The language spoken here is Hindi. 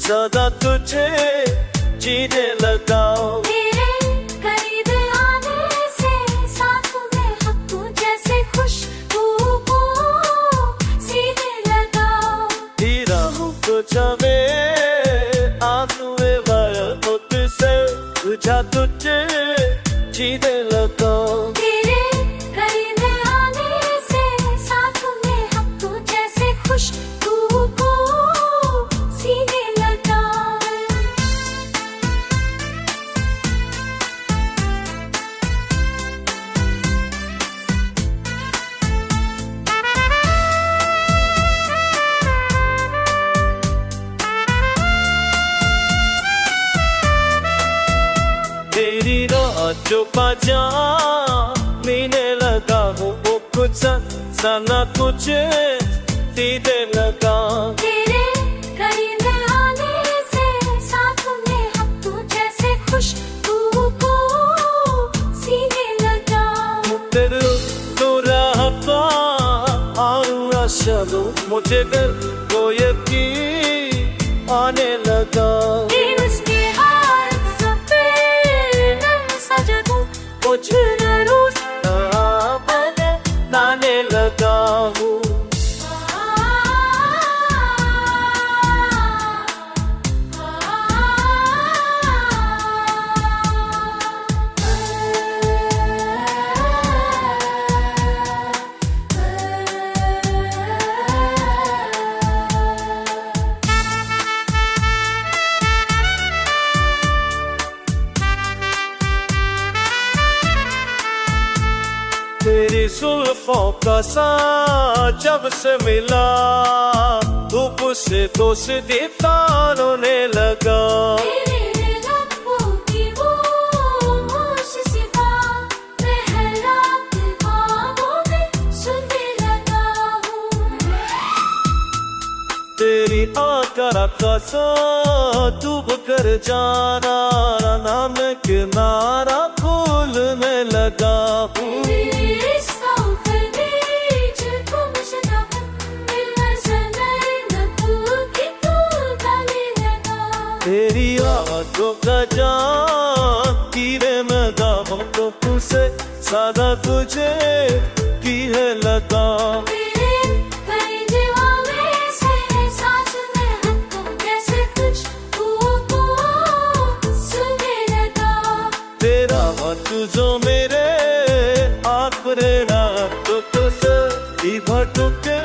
सदा तुझे जीने लगा। तेरे करीब आने से साथ में हक तू जैसे खुशबू को सीने लगा। हीरा हूँ तुझा में आंसुए वाया तुझसे तुझा तुझे जीने लगा। तेरे करीब आने से साथ में हक तू जैसे खुशबू को सीने लगा। तेरी रात जो बाजा मीने लगा हूँ वो कुछ सना तुझे दीदे लगा। तेरे करीब आने से साथ में हक तू जैसे खुशबू को सीने लगा। तेरे तो रहता और आशा मुझे दिल को यकीन आने लगा। उसके हाथ सफेद सजा दूं कुछ रोज नाने लगा हूँ। तेरी जुल्फों का साथ जब से मिला धूप से दोस्ती तारोने लगा। तेरे लबों की वो मुझसे सिवा महराब ख्वाबों में सुनने लगा हूँ। तेरी आकर का साथ डूब कर जाना नाम किनारा खोलने लगा हूँ। तेरी आँखों का जान कीड़े में दागों तो तुझसे सदा तुझे की है लगा। तेरा तुझो मेरे आखरे ना तो तुझसे भटके